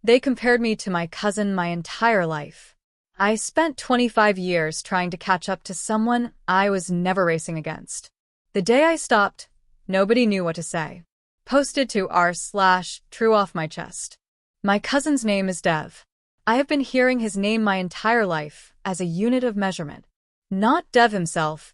They compared me to my cousin my entire life. I spent 25 years trying to catch up to someone I was never racing against. The day I stopped, nobody knew what to say. Posted to r/true off my chest. My cousin's name is Dev. I have been hearing his name my entire life as a unit of measurement. Not Dev himself.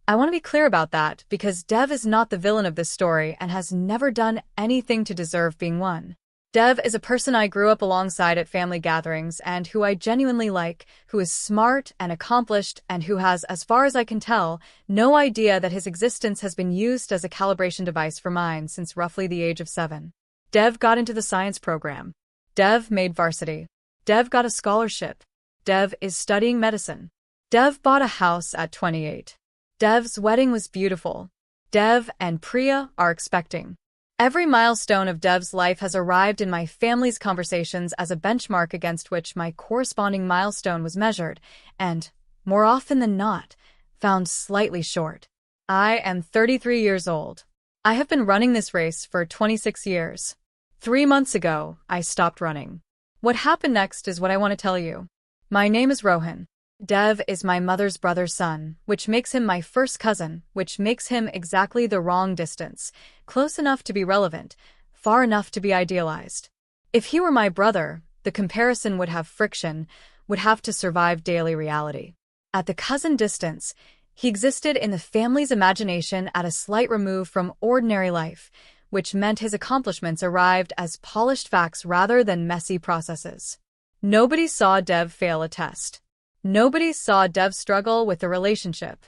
I want to be clear about that because Dev is not the villain of this story and has never done anything to deserve being one. Dev is a person I grew up alongside at family gatherings and who I genuinely like, who is smart and accomplished and who has, as far as I can tell, no idea that his existence has been used as a calibration device for mine since roughly the age of 7. Dev got into the science program. Dev made varsity. Dev got a scholarship. Dev is studying medicine. Dev bought a house at 28. Dev's wedding was beautiful. Dev and Priya are expecting. Every milestone of Dev's life has arrived in my family's conversations as a benchmark against which my corresponding milestone was measured, and, more often than not, found slightly short. I am 33 years old. I have been running this race for 26 years. 3 months ago, I stopped running. What happened next is what I want to tell you. My name is Rohan. Dev is my mother's brother's son, which makes him my first cousin, which makes him exactly the wrong distance, close enough to be relevant, far enough to be idealized. If he were my brother, the comparison would have friction, would have to survive daily reality. At the cousin distance, he existed in the family's imagination at a slight remove from ordinary life, which meant his accomplishments arrived as polished facts rather than messy processes. Nobody saw Dev fail a test. Nobody saw Dev struggle with the relationship.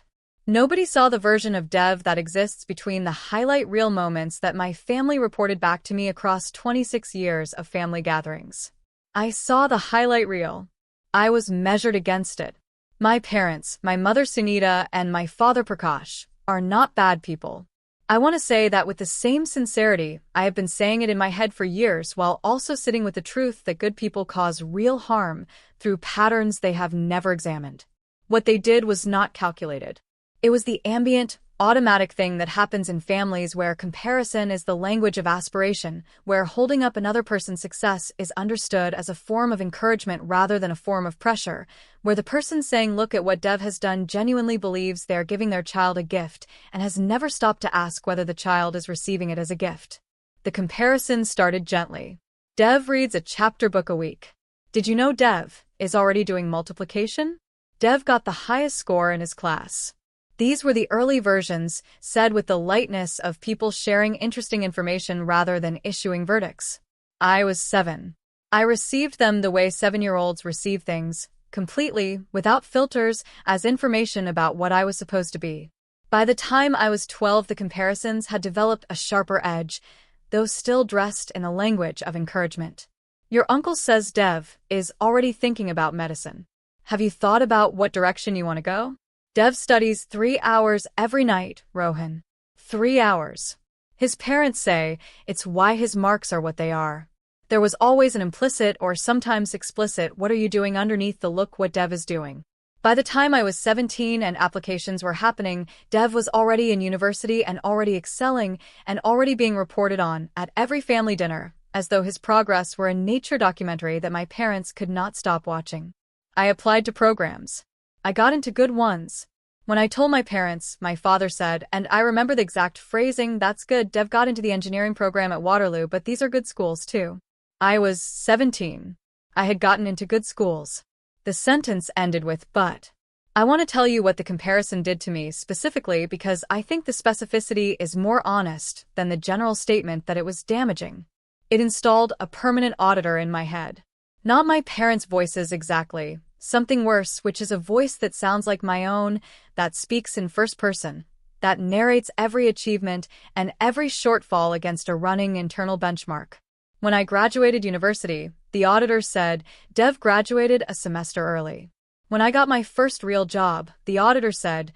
Nobody saw the version of Dev that exists between the highlight reel moments that my family reported back to me across 26 years of family gatherings. I saw the highlight reel. I was measured against it. My parents, my mother Sunita and my father Prakash, are not bad people. I want to say that with the same sincerity, I have been saying it in my head for years while also sitting with the truth that good people cause real harm through patterns they have never examined. What they did was not calculated. It was the ambient, automatic thing that happens in families where comparison is the language of aspiration, where holding up another person's success is understood as a form of encouragement rather than a form of pressure, where the person saying look at what Dev has done genuinely believes they are giving their child a gift and has never stopped to ask whether the child is receiving it as a gift. The comparison started gently. Dev reads a chapter book a week. Did you know Dev is already doing multiplication? Dev got the highest score in his class. These were the early versions, said with the lightness of people sharing interesting information rather than issuing verdicts. I was 7. I received them the way 7-year-olds receive things, completely, without filters, as information about what I was supposed to be. By the time I was 12, the comparisons had developed a sharper edge, though still dressed in the language of encouragement. Your uncle says Dev is already thinking about medicine. Have you thought about what direction you want to go? Dev studies 3 hours every night, Rohan. 3 hours. His parents say it's why his marks are what they are. There was always an implicit or sometimes explicit what are you doing underneath the look what Dev is doing. By the time I was 17 and applications were happening, Dev was already in university and already excelling and already being reported on at every family dinner, as though his progress were a nature documentary that my parents could not stop watching. I applied to programs. I got into good ones. When I told my parents, my father said, and I remember the exact phrasing, that's good, Dev got into the engineering program at Waterloo, but these are good schools too. I was 17. I had gotten into good schools. The sentence ended with, but. I want to tell you what the comparison did to me specifically because I think the specificity is more honest than the general statement that it was damaging. It installed a permanent auditor in my head. Not my parents' voices exactly. Something worse, which is a voice that sounds like my own, that speaks in first person, that narrates every achievement and every shortfall against a running internal benchmark. When I graduated university, the auditor said, Dev graduated a semester early. When I got my first real job, the auditor said,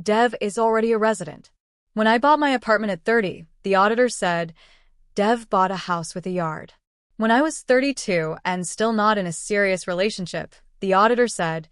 Dev is already a resident. When I bought my apartment at 30, the auditor said, Dev bought a house with a yard. When I was 32 and still not in a serious relationship, the auditor said,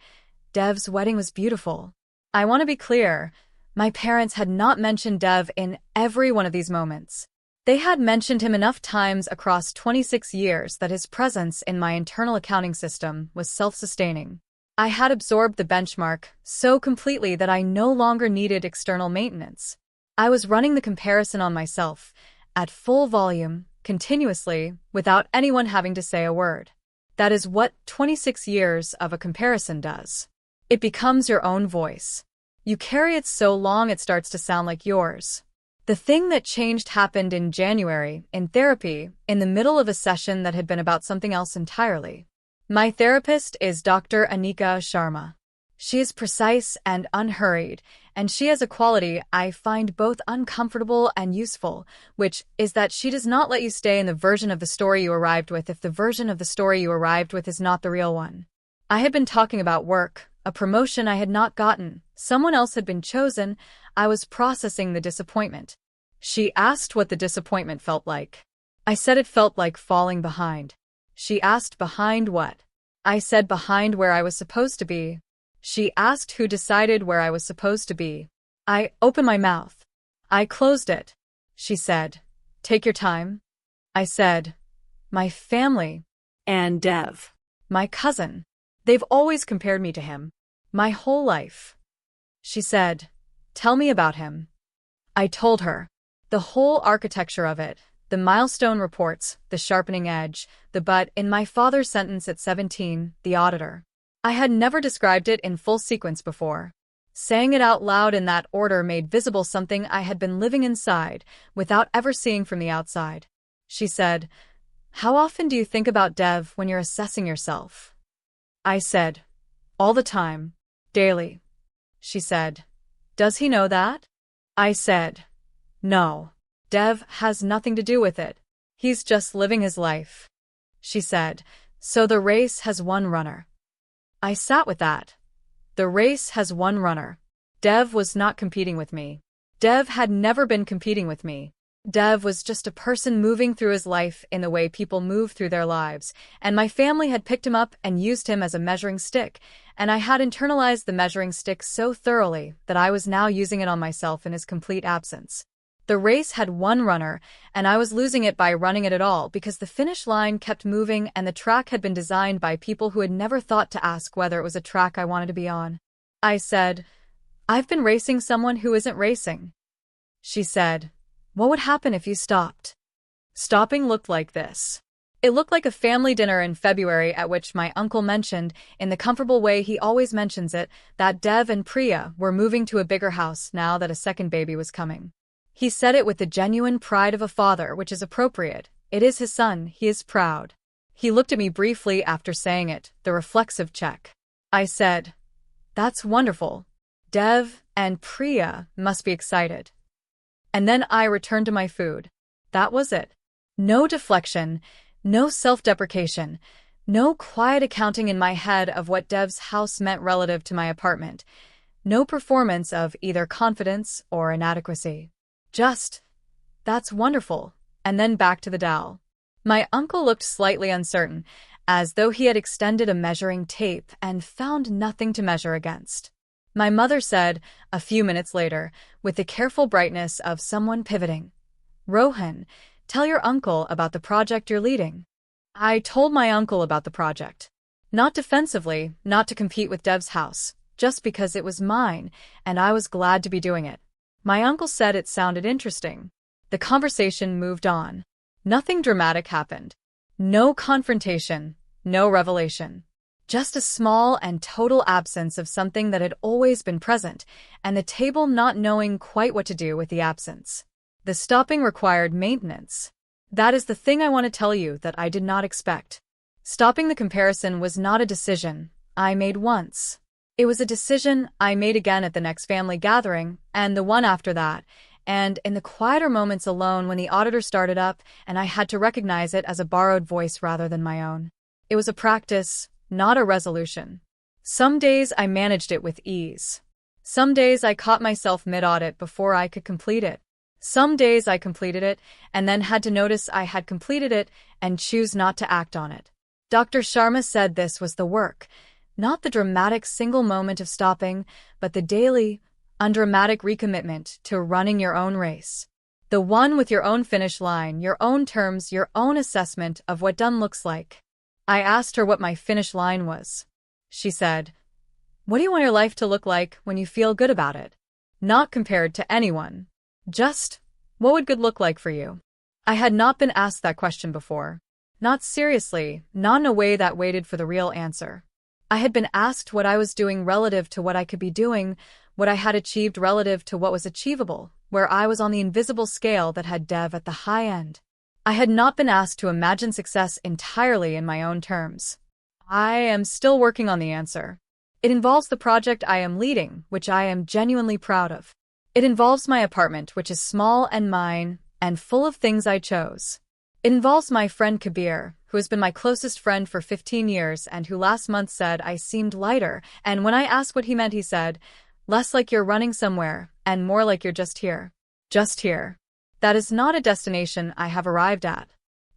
Dev's wedding was beautiful. I want to be clear, my parents had not mentioned Dev in every one of these moments. They had mentioned him enough times across 26 years that his presence in my internal accounting system was self-sustaining. I had absorbed the benchmark so completely that I no longer needed external maintenance. I was running the comparison on myself, at full volume, continuously, without anyone having to say a word. That is what 26 years of a comparison does. It becomes your own voice. You carry it so long it starts to sound like yours. The thing that changed happened in January, in therapy, in the middle of a session that had been about something else entirely. My therapist is Dr. Anika Sharma. She is precise and unhurried, and she has a quality I find both uncomfortable and useful, which is that she does not let you stay in the version of the story you arrived with if the version of the story you arrived with is not the real one. I had been talking about work, a promotion I had not gotten, someone else had been chosen. I was processing the disappointment. She asked what the disappointment felt like. I said it felt like falling behind. She asked behind what? I said behind where I was supposed to be. She asked who decided where I was supposed to be. I opened my mouth. I closed it. She said, "Take your time." I said, "My family." And Dev. "My cousin. They've always compared me to him. My whole life." She said, "Tell me about him." I told her. The whole architecture of it, the milestone reports, the sharpening edge, the but in my father's sentence at 17, the auditor. I had never described it in full sequence before. Saying it out loud in that order made visible something I had been living inside, without ever seeing from the outside. She said, "How often do you think about Dev when you're assessing yourself?" I said, "All the time. Daily." She said, "Does he know that?" I said, "No. Dev has nothing to do with it. He's just living his life." She said, "So the race has one runner." I sat with that. The race has one runner. Dev was not competing with me. Dev had never been competing with me. Dev was just a person moving through his life in the way people move through their lives, and my family had picked him up and used him as a measuring stick, and I had internalized the measuring stick so thoroughly that I was now using it on myself in his complete absence. The race had one runner, and I was losing it by running it at all because the finish line kept moving and the track had been designed by people who had never thought to ask whether it was a track I wanted to be on. I said, "I've been racing someone who isn't racing." She said, "What would happen if you stopped?" Stopping looked like this. It looked like a family dinner in February at which my uncle mentioned, in the comfortable way he always mentions it, that Dev and Priya were moving to a bigger house now that a second baby was coming. He said it with the genuine pride of a father, which is appropriate. It is his son, he is proud. He looked at me briefly after saying it, the reflexive check. I said, "That's wonderful. Dev and Priya must be excited." And then I returned to my food. That was it. No deflection, no self-deprecation, no quiet accounting in my head of what Dev's house meant relative to my apartment. No performance of either confidence or inadequacy. Just, "That's wonderful," and then back to the dowel. My uncle looked slightly uncertain, as though he had extended a measuring tape and found nothing to measure against. My mother said, a few minutes later, with the careful brightness of someone pivoting, "Rohan, tell your uncle about the project you're leading." I told my uncle about the project. Not defensively, not to compete with Dev's house, just because it was mine, and I was glad to be doing it. My uncle said it sounded interesting. The conversation moved on. Nothing dramatic happened. No confrontation, no revelation. Just a small and total absence of something that had always been present, and the table not knowing quite what to do with the absence. The stopping required maintenance. That is the thing I want to tell you that I did not expect. Stopping the comparison was not a decision I made once. It was a decision I made again at the next family gathering, and the one after that, and in the quieter moments alone when the auditor started up and I had to recognize it as a borrowed voice rather than my own. It was a practice, not a resolution. Some days I managed it with ease. Some days I caught myself mid-audit before I could complete it. Some days I completed it and then had to notice I had completed it and choose not to act on it. Dr. Sharma said this was the work. Not the dramatic single moment of stopping, but the daily, undramatic recommitment to running your own race. The one with your own finish line, your own terms, your own assessment of what done looks like. I asked her what my finish line was. She said, "What do you want your life to look like when you feel good about it? Not compared to anyone. Just, what would good look like for you?" I had not been asked that question before. Not seriously, not in a way that waited for the real answer. I had been asked what I was doing relative to what I could be doing, what I had achieved relative to what was achievable, where I was on the invisible scale that had Dev at the high end. I had not been asked to imagine success entirely in my own terms. I am still working on the answer. It involves the project I am leading, which I am genuinely proud of. It involves my apartment, which is small and mine, and full of things I chose. It involves my friend Kabir, who has been my closest friend for 15 years and who last month said I seemed lighter, and when I asked what he meant he said, "Less like you're running somewhere, and more like you're just here." Just here. That is not a destination I have arrived at.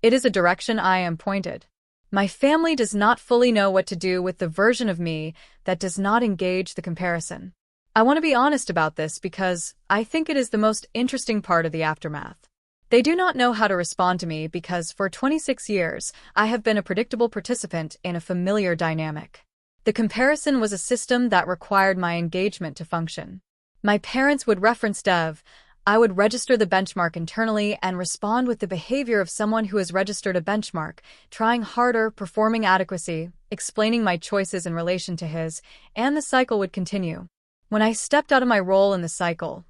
It is a direction I am pointed. My family does not fully know what to do with the version of me that does not engage the comparison. I want to be honest about this because I think it is the most interesting part of the aftermath. They do not know how to respond to me because for 26 years, I have been a predictable participant in a familiar dynamic. The comparison was a system that required my engagement to function. My parents would reference Dev. I would register the benchmark internally and respond with the behavior of someone who has registered a benchmark, trying harder, performing adequacy, explaining my choices in relation to his, and the cycle would continue. When I stepped out of my role in the cycle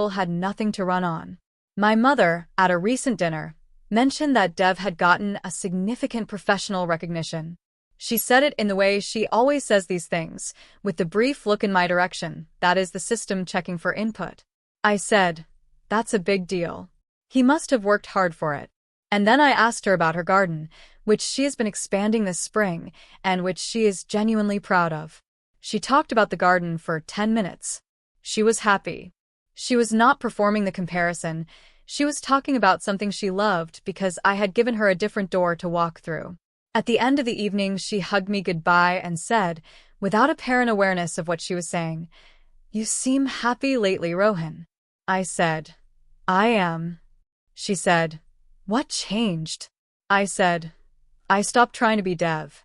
had nothing to run on. My mother, at a recent dinner, mentioned that Dev had gotten a significant professional recognition. She said it in the way she always says these things, with the brief look in my direction, that is the system checking for input. I said, "That's a big deal. He must have worked hard for it." And then I asked her about her garden, which she has been expanding this spring, and which she is genuinely proud of. She talked about the garden for 10 minutes. She was happy. She was not performing the comparison. She was talking about something she loved because I had given her a different door to walk through. At the end of the evening, she hugged me goodbye and said, without apparent awareness of what she was saying, "You seem happy lately, Rohan." I said, "I am." She said, "What changed?" I said, "I stopped trying to be Dev."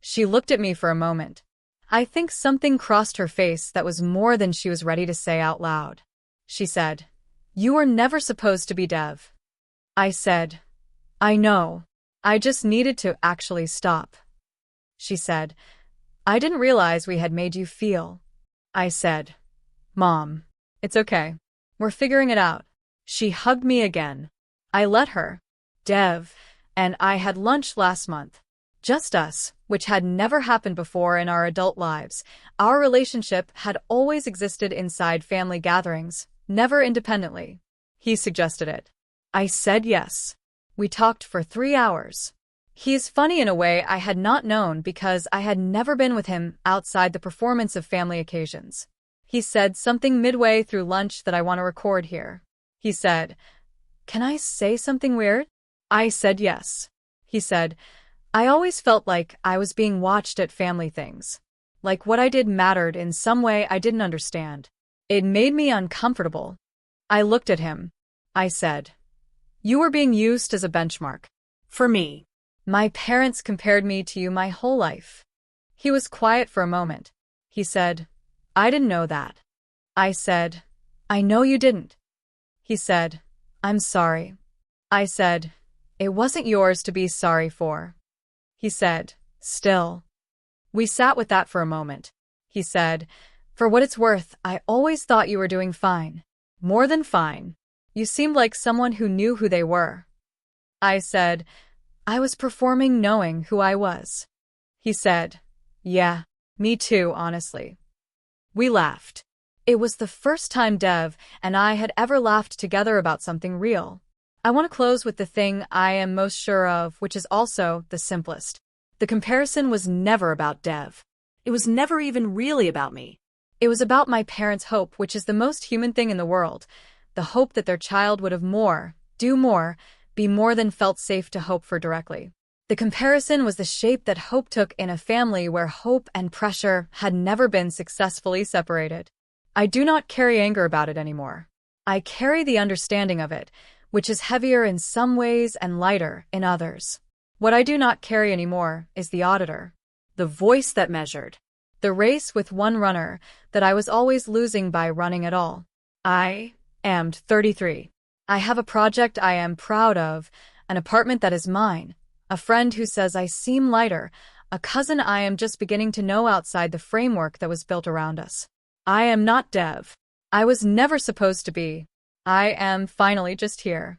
She looked at me for a moment. I think something crossed her face that was more than she was ready to say out loud. She said, "You were never supposed to be Dev." I said, "I know. I just needed to actually stop." She said, "I didn't realize we had made you feel." I said, "Mom, it's okay. We're figuring it out." She hugged me again. I let her. Dev and I had lunch last month. Just us, which had never happened before in our adult lives. Our relationship had always existed inside family gatherings, never independently. He suggested it. I said yes. We talked for 3 hours. He is funny in a way I had not known because I had never been with him outside the performance of family occasions. He said something midway through lunch that I want to record here. He said, "Can I say something weird?" I said yes. He said, "I always felt like I was being watched at family things. Like what I did mattered in some way I didn't understand. It made me uncomfortable." I looked at him. I said, "You were being used as a benchmark. For me. My parents compared me to you my whole life." He was quiet for a moment. He said, "I didn't know that." I said, "I know you didn't." He said, "I'm sorry." I said, "It wasn't yours to be sorry for." He said, "Still." We sat with that for a moment. He said, "For what it's worth, I always thought you were doing fine. More than fine. You seemed like someone who knew who they were." I said, "I was performing knowing who I was." He said, "Yeah, me too, honestly." We laughed. It was the first time Dev and I had ever laughed together about something real. I want to close with the thing I am most sure of, which is also the simplest. The comparison was never about Dev. It was never even really about me. It was about my parents' hope, which is the most human thing in the world. The hope that their child would have more, do more, be more than felt safe to hope for directly. The comparison was the shape that hope took in a family where hope and pressure had never been successfully separated. I do not carry anger about it anymore. I carry the understanding of it, which is heavier in some ways and lighter in others. What I do not carry anymore is the auditor, the voice that measured, the race with one runner that I was always losing by running at all. I am 33. I have a project I am proud of, an apartment that is mine, a friend who says I seem lighter, a cousin I am just beginning to know outside the framework that was built around us. I am not Dev. I was never supposed to be. I am finally just here.